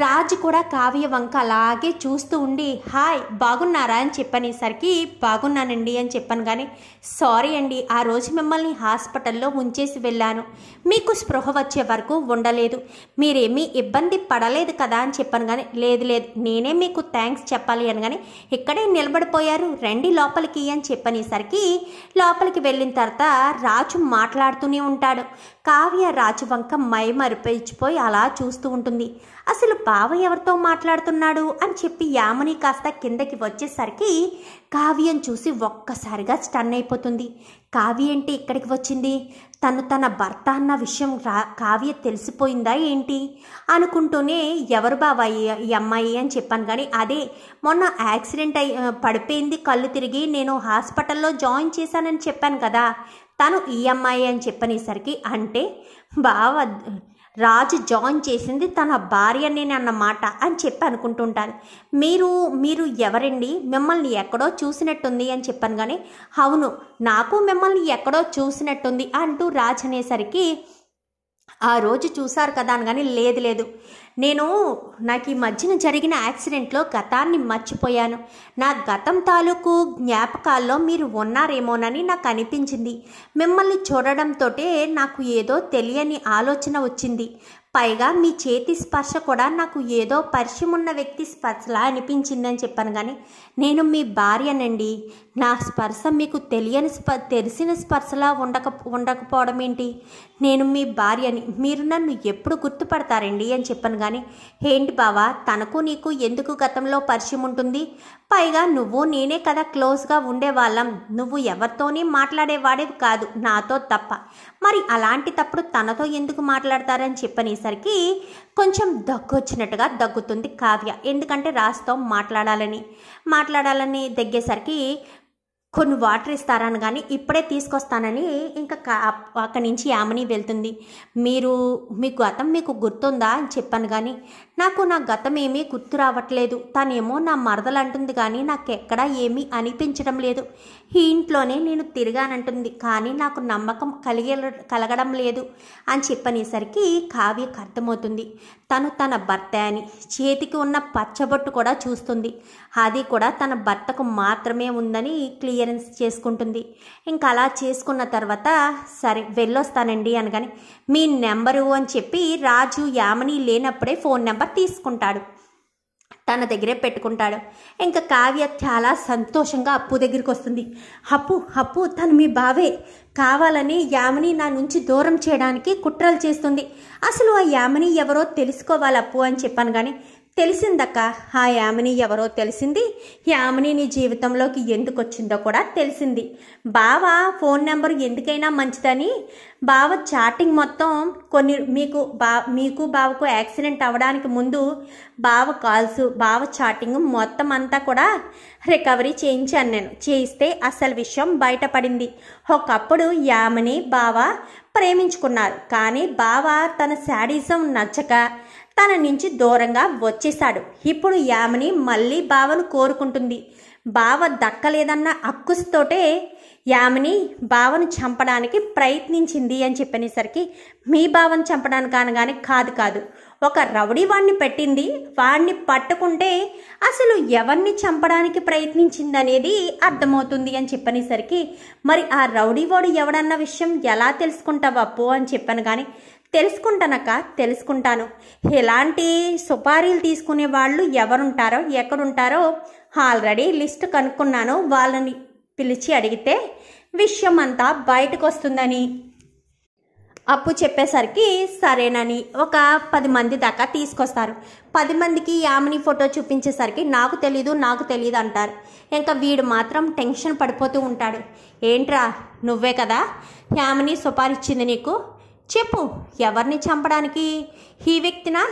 రాజు కూడా కావ్య వంక అలాగే చూస్తూ ఉండి హాయ్ బాగున్నారా అని చెప్పనేసరికి బాగున్నానండి అని చెప్పాను. కానీ సారీ అండి, ఆ రోజు మిమ్మల్ని హాస్పిటల్లో ఉంచేసి వెళ్ళాను, మీకు స్పృహ వచ్చే వరకు ఉండలేదు, మీరేమీ ఇబ్బంది పడలేదు కదా అని చెప్పాను. కానీ లేదు లేదు నేనే మీకు థ్యాంక్స్ చెప్పాలి అని, కానీ ఇక్కడే నిలబడిపోయారు, రండి లోపలికి అని చెప్పనేసరికి లోపలికి వెళ్ళిన తర్వాత రాజు మాట్లాడుతూనే ఉంటాడు. కావ్య రాజు వంక మైమరిపించిపోయి అలా చూస్తూ ఉంటుంది. అసలు బావ ఎవరితో మాట్లాడుతున్నాడు అని చెప్పి యామిని కాస్త కిందకి వచ్చేసరికి కావ్యం చూసి ఒక్కసారిగా స్టన్ అయిపోతుంది. కావ్య ఏంటి ఇక్కడికి వచ్చింది, తన భర్త అన్న విషయం కావ్య తెలిసిపోయిందా ఏంటి అనుకుంటూనే ఎవరు బావ ఈ అమ్మాయి అని చెప్పాను. కానీ అదే మొన్న యాక్సిడెంట్ పడిపోయింది, కళ్ళు తిరిగి నేను హాస్పిటల్లో జాయిన్ చేశానని చెప్పాను కదా, తను ఈ అమ్మాయి అని చెప్పనేసరికి అంటే బావ రాజు జాయిన్ చేసింది తన భార్యనే అన్నమాట అని చెప్పి అనుకుంటుంటారు. మీరు ఎవరండి, మిమ్మల్ని ఎక్కడో చూసినట్టుంది అని చెప్పాను. కానీ అవును నాకు మిమ్మల్ని ఎక్కడో చూసినట్టుంది అంటూ రాజు అనేసరికి ఆ రోజు చూశారు కదా అని, కానీ లేదు నాకు ఈ మధ్యన జరిగిన యాక్సిడెంట్లో గతాన్ని మర్చిపోయాను, నా గతం తాలూకు జ్ఞాపకాల్లో మీరు ఉన్నారేమోనని నాకు అనిపించింది, మిమ్మల్ని చూడడంతో నాకు ఏదో తెలియని ఆలోచన వచ్చింది, పైగా మీ చేతి స్పర్శ కూడా నాకు ఏదో పరిచయం ఉన్న వ్యక్తి స్పర్శలా అనిపించిందని చెప్పాను. కానీ నేను మీ భార్యనండి, నా స్పర్శ మీకు తెలిసిన స్పర్శలా ఉండకపోవడం ఏంటి, నేను మీ భార్యని, మీరు నన్ను ఎప్పుడు గుర్తుపడతారండి అని చెప్పాను. కానీ ఏంటి బావా తనకు నీకు ఎందుకు గతంలో పరిచయం ఉంటుంది, పైగా నువ్వు నేనే కదా క్లోజ్గా ఉండేవాళ్ళం, నువ్వు ఎవరితోనే మాట్లాడేవాడేవి కాదు నాతో తప్ప, మరి అలాంటి తప్పుడు తనతో ఎందుకు మాట్లాడతారని చెప్పనేసరికి కొంచెం దగ్గు వచ్చినట్టుగా దగ్గుతుంది కావ్య. ఎందుకంటే రాజుతో మాట్లాడాలని దగ్గేసరికి కొన్ని వాటర్ ఇస్తారని, కానీ ఇప్పుడే తీసుకొస్తానని ఇంకా అక్కడి నుంచి యామిని వెళ్తుంది. మీ గతం మీకు గుర్తుందా అని చెప్పాను. కానీ నాకు నా గతం ఏమీ గుర్తు రావట్లేదు, తనేమో నా మరదలు అంటుంది కానీ నాకు ఎక్కడా ఏమీ అనిపించడం లేదు, ఈ ఇంట్లోనే నేను తిరిగానంటుంది కానీ నాకు నమ్మకం కలగడం లేదు అని చెప్పనేసరికి కావ్యకు అర్థమవుతుంది తన భర్త అని. చేతికి ఉన్న పచ్చబొట్టు కూడా చూస్తుంది, అది కూడా తన భర్తకు మాత్రమే ఉందని క్లియరెన్స్ చేసుకుంటుంది. ఇంకా అలా చేసుకున్న తర్వాత సరే వెళ్ళొస్తానండి అనగానే మీ నెంబరు అని చెప్పి రాజు యామిని లేనప్పుడే ఫోన్ నెంబర్ తీసుకుంటాడు, తన దగ్గరే పెట్టుకుంటాడు. ఇంకా కావ్య చాలా సంతోషంగా అప్పు దగ్గరికి వస్తుంది. అప్పు తను మీ బావే, కావాలని యామిని నా నుంచి దూరం చేయడానికి కుట్రలు చేస్తుంది, అసలు ఆ యామిని ఎవరో తెలుసుకోవాలి అప్పు అని చెప్పాను. కానీ తెలిసిందక్క, ఆ యామిని ఎవరో తెలిసింది, యామిని నీ జీవితంలోకి ఎందుకు వచ్చిందో కూడా తెలిసింది, బావ ఫోన్ నెంబర్ ఎందుకైనా మంచిదని బావ చాటింగ్ మొత్తం మీకు బావకు యాక్సిడెంట్ అవ్వడానికి ముందు బావ కాల్స్ బావ చాటింగ్ మొత్తం అంతా కూడా రికవరీ చేయించాను నేను, చేయిస్తే అసలు విషయం బయటపడింది. ఒకప్పుడు యామిని బావ ప్రేమించుకున్నారు, కానీ బావ తన శాడిజం నచ్చక తన నుంచి దూరంగా వచ్చేశాడు. ఇప్పుడు యామిని మళ్ళీ బావను కోరుకుంటుంది, బావ దక్కలేదన్న అక్కుస్తోటే యామిని బావను చంపడానికి ప్రయత్నించింది అని చెప్పనేసరికి మీ బావను చంపడానికి అనగానే కాదు ఒక రౌడీ వాడిని పెట్టింది, వాడిని పట్టుకుంటే అసలు ఎవరిని చంపడానికి ప్రయత్నించింది అనేది అర్థమవుతుంది అని చెప్పనేసరికి మరి ఆ రౌడీ వాడు ఎవడన్న విషయం ఎలా తెలుసుకుంటావు అప్పు అని చెప్పాను. కానీ తెలుసుకుంటాను, ఎలాంటి సుపారీలు తీసుకునే వాళ్ళు ఎవరుంటారో ఎక్కడుంటారో ఆల్రెడీ లిస్ట్ కనుక్కున్నాను, వాళ్ళని పిలిచి అడిగితే విషయం అంతా బయటకు వస్తుందని అప్పు చెప్పేసరికి సరేనని ఒక 10 మంది దాకా తీసుకొస్తారు. 10 మందికి యామిని ఫోటో చూపించేసరికి నాకు తెలీదు అంటారు. ఇంకా వీడు మాత్రం టెన్షన్ పడిపోతూ ఉంటాడు. ఏంట్రా నువ్వే కదా యామిని సుపారిచ్చింది నీకు, చెప్పు ఎవరిని చంపడానికి, ఈ వ్యక్తినా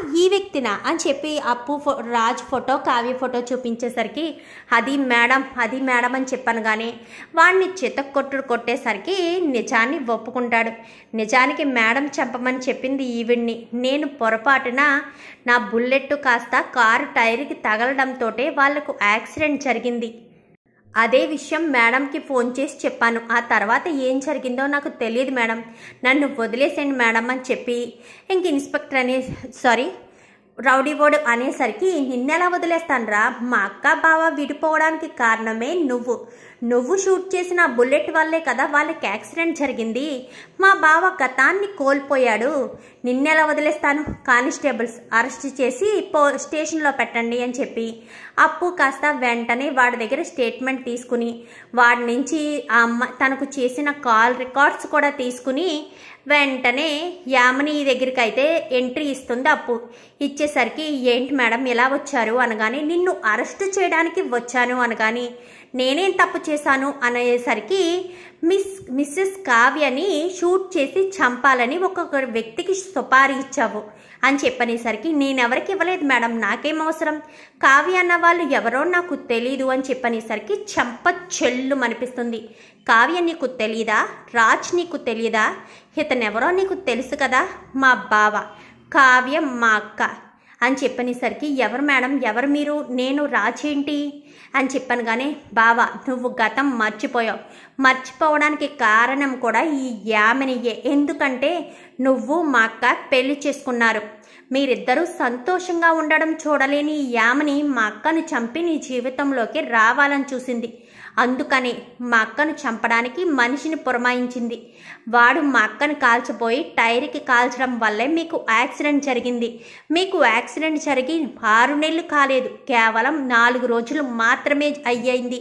అని చెప్పి అప్పు రాజ్ ఫోటో కావ్య ఫోటో చూపించేసరికి అది మేడం అని చెప్పాను. కానీ వాడిని కొట్టేసరికి నిజాన్ని ఒప్పుకుంటాడు. నిజానికి మేడం చంపమని చెప్పింది ఈవిడ్ని, నేను పొరపాటున నా బుల్లెట్ కాస్త కారు టైర్కి తగలడంతో వాళ్లకు యాక్సిడెంట్ జరిగింది, అదే విషయం మేడంకి ఫోన్ చేసి చెప్పాను, ఆ తర్వాత ఏం జరిగిందో నాకు తెలియదు మేడం, నన్ను వదిలేసేయండి మేడం అని చెప్పి ఇంక రౌడీవోడు అనేసరికి నిన్నెలా వదిలేస్తానురా, మా అక్క బావ విడిపోవడానికి కారణమే నువ్వు షూట్ చేసిన బుల్లెట్ వల్లే కదా వాళ్ళకి యాక్సిడెంట్ జరిగింది. మా బావ గతాన్ని కోల్పోయాడు. నిన్నెలా వదిలేస్తాను, కానిస్టేబుల్స్ అరెస్ట్ చేసి స్టేషన్లో పెట్టండి అని చెప్పి అప్పు కాస్త వెంటనే వాడి దగ్గర స్టేట్మెంట్ తీసుకుని వాడి నుంచి ఆ అమ్మ తనకు చేసిన కాల్ రికార్డ్స్ కూడా తీసుకుని వెంటనే యామిని దగ్గరికి అయితే ఎంట్రీ ఇస్తుంది. అప్పు ఇచ్చేసరికి ఏంటి మేడం ఎలా వచ్చారు అనగానే నిన్ను అరెస్ట్ చేయడానికి వచ్చాను అనగాని నేనేం తప్పు చేశాను అనేసరికి మిస్సెస్ కావ్యని షూట్ చేసి చంపాలని ఒక్కొక్క వ్యక్తికి సుపారీ ఇచ్చావు అని చెప్పనేసరికి నేనెవరికి ఇవ్వలేదు మేడం, నాకేం అవసరం, కావ్య అన్న వాళ్ళు ఎవరో నాకు తెలీదు అని చెప్పనేసరికి చెంప చెల్లు అనిపిస్తుంది. కావ్య నీకు తెలీదా, రాజ్ నీకు తెలీదా, ఇతనెవరో నీకు తెలుసు కదా, మా బావ, కావ్య మా అక్క అని చెప్పనేసరికి ఎవరు మేడం, ఎవరు మీరు, నేను రాజ్ ఏంటి అని చెప్పాను. కానీ బావా నువ్వు గతం మర్చిపోవడానికి కారణం కూడా ఈ యామినియే. ఎందుకంటే నువ్వు మా అక్క పెళ్లి చేసుకున్నారు. మీరిద్దరూ సంతోషంగా ఉండడం చూడలేని ఈ యామిని మా అక్కను చంపి నీ జీవితంలోకి రావాలని చూసింది. అందుకని మా అక్కను చంపడానికి మనిషిని పురమాయించింది. వాడు మా అక్కను కాల్చిపోయి టైర్కి కాల్చడం వల్లే మీకు యాక్సిడెంట్ జరిగింది. మీకు యాక్సిడెంట్ జరిగి 6 నెలలు కాలేదు, కేవలం 4 రోజులు మాత్రమే అయ్యింది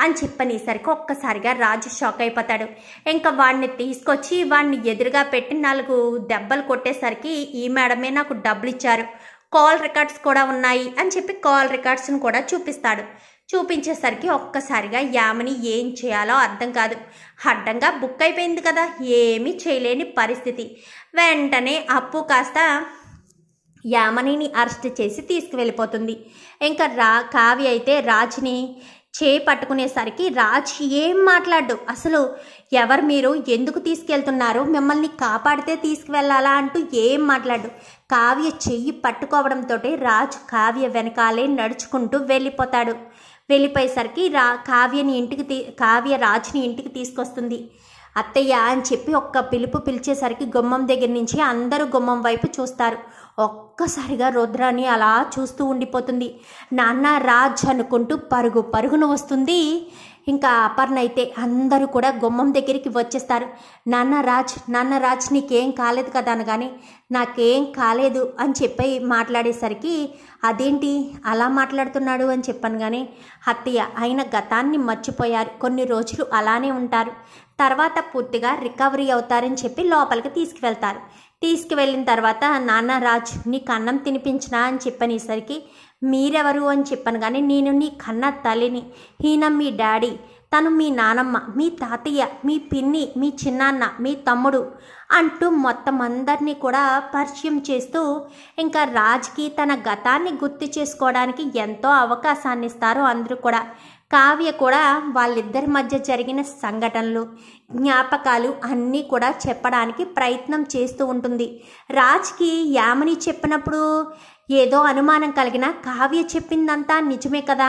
అని చెప్పనేసరికి ఒక్కసారిగా రాజు షాక్ అయిపోతాడు. ఇంకా వాడిని తీసుకొచ్చి వాడిని ఎదురుగా పెట్టి 4 దెబ్బలు కొట్టేసరికి ఈ మేడమే నాకు డబ్బులు ఇచ్చారు, కాల్ రికార్డ్స్ కూడా ఉన్నాయి అని చెప్పి కాల్ రికార్డ్స్ని కూడా చూపించేసరికి ఒక్కసారిగా యామిని ఏం చేయాలో అర్థం కాదు. అడ్డంగా బుక్ అయిపోయింది కదా, ఏమీ చేయలేని పరిస్థితి. వెంటనే అప్పు కాస్త యామినిని అరెస్ట్ చేసి తీసుకువెళ్ళిపోతుంది. ఇంకా కావ్య అయితే రాజ్ని పట్టుకునేసరికి రాజ్ ఏం మాట్లాడు, అసలు ఎవరు మీరు, ఎందుకు తీసుకెళ్తున్నారు, మిమ్మల్ని కాపాడితే తీసుకువెళ్ళాలా అంటూ ఏం మాట్లాడు. కావ్య చెయ్యి పట్టుకోవడంతో రాజ్ కావ్య వెనకాలే నడుచుకుంటూ వెళ్ళిపోయేసరికి కావ్య రాజ్ని ఇంటికి తీసుకొస్తుంది. అత్తయ్య అని చెప్పి ఒక్క పిలిచేసరికి గుమ్మం దగ్గర నుంచి అందరూ గుమ్మం వైపు చూస్తారు. ఒక్కసారిగా రుద్రాని అలా చూస్తూ ఉండిపోతుంది. నాన్న రాజ్ అనుకుంటూ పరుగున వస్తుంది. ఇంకా అపర్ణ అయితే అందరూ కూడా గుమ్మం దగ్గరికి వచ్చేస్తారు. నాన్న రాజ్ నీకేం కాలేదు కదా అనగానే నాకేం కాలేదు అని చెప్పి మాట్లాడేసరికి అదేంటి అలా మాట్లాడుతున్నాడు అని చెప్పాను. కానీ అత్తయ్య ఆయన గతాన్ని మర్చిపోయారు, కొన్ని రోజులు అలానే ఉంటారు, తర్వాత పూర్తిగా రికవరీ అవుతారని చెప్పి లోపలికి తీసుకువెళ్ళిన తర్వాత నాన్న రాజ్ నీకు అన్నం తినిపించినా అని చెప్పనేసరికి మీరెవరు అని చెప్పాను. కానీ నేను నీ కన్న తల్లిని, ఈయన మీ డాడీ, తను మీ నానమ్మ, మీ తాతయ్య, మీ పిన్ని, మీ చిన్నాన్న, మీ తమ్ముడు అంటూ మొత్తం అందరినీ కూడా పరిచయం చేస్తూ ఇంకా రాజ్కి తన గతాన్ని గుర్తు చేసుకోవడానికి ఎంతో అవకాశాన్ని ఇస్తారు అందరూ కూడా. కావ్య కూడా వాళ్ళిద్దరి మధ్య జరిగిన సంఘటనలు, జ్ఞాపకాలు అన్నీ కూడా చెప్పడానికి ప్రయత్నం చేస్తూ ఉంటుంది. రాజ్కి యామిని చెప్పినప్పుడు ఏదో అనుమానం కలిగిన కావ్య చెప్పిందంతా నిజమే కదా,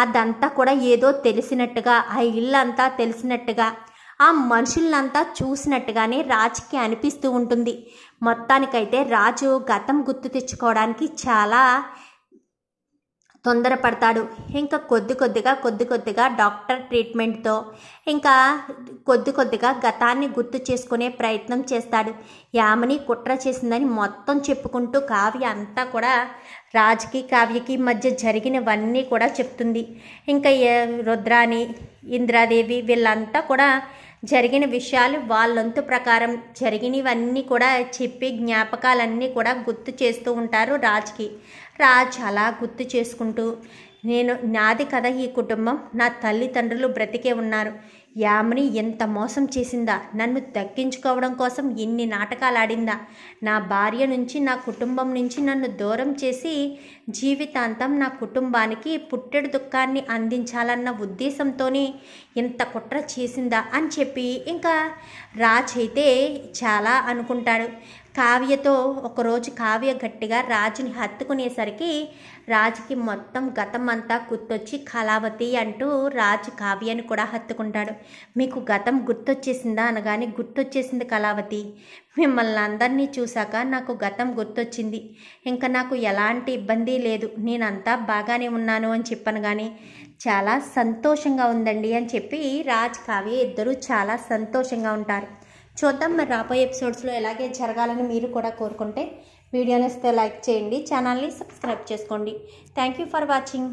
అదంతా కూడా ఏదో తెలిసినట్టుగా, ఆ ఇల్లంతా తెలిసినట్టుగా, ఆ మనుషులంతా చూసినట్టుగానే రాజ్కి అనిపిస్తూ ఉంటుంది. మొత్తానికైతే రాజు గతం గుర్తు తెచ్చుకోవడానికి చాలా తొందరపడతాడు. ఇంకా కొద్ది కొద్దిగా డాక్టర్ ట్రీట్మెంట్తో ఇంకా కొద్దిగా గతాన్ని గుర్తు చేసుకునే ప్రయత్నం చేస్తాడు. యామిని కుట్ర చేసిందని మొత్తం చెప్పుకుంటూ కావ్య అంతా కూడా రాజ్కి కావ్యకి మధ్య జరిగినవన్నీ కూడా చెప్తుంది. ఇంకా రుద్రాని, ఇంద్రాదేవి వీళ్ళంతా కూడా జరిగిన విషయాలు వాళ్ళంతు ప్రకారం జరిగినవన్నీ కూడా చెప్పి జ్ఞాపకాలన్నీ కూడా గుర్తు చేస్తూ ఉంటారు రాజ్కి. రాజ్ అలా గుర్తు చేసుకుంటూ నాది కదా ఈ కుటుంబం, నా తల్లిదండ్రులు బ్రతికే ఉన్నారు, యామిని ఎంత మోసం చేసిందా, నన్ను దక్కించుకోవడం కోసం ఎన్ని నాటకాలు ఆడిందా, నా భార్య నుంచి నా కుటుంబం నుంచి నన్ను దూరం చేసి జీవితాంతం నా కుటుంబానికి పుట్టెడు దుఃఖాన్ని అందించాలన్న ఉద్దేశంతోనే ఇంత కుట్ర చేసిందా అని చెప్పి ఇంకా రాజ్ అయితే చాలా అనుకుంటాడు. కావ్యతో ఒకరోజు కావ్య గట్టిగా రాజుని హత్తుకునేసరికి రాజుకి మొత్తం గతం అంతా గుర్తొచ్చి కళావతి అంటూ రాజు కావ్యాన్ని కూడా హత్తుకుంటాడు. మీకు గతం గుర్తొచ్చేసిందా అనగానే గుర్తొచ్చేసింది కళావతి. మిమ్మల్ని అందరినీ చూశాక నాకు గతం గుర్తొచ్చింది. ఇంకా నాకు ఎలాంటి ఇబ్బంది లేదు, నేనంతా బాగానే ఉన్నాను అని చెప్పాను. కానీ చాలా సంతోషంగా ఉందండి అని చెప్పి రాజ్ కావ్య ఇద్దరూ చాలా సంతోషంగా ఉంటారు. చూద్దాం మరి రాబోయే ఎపిసోడ్స్లో ఎలాగే జరగాలని మీరు కూడా కోరుకుంటే వీడియోని ఇస్తే లైక్ చేయండి, ఛానల్ని సబ్స్క్రైబ్ చేసుకోండి. Thank you for watching.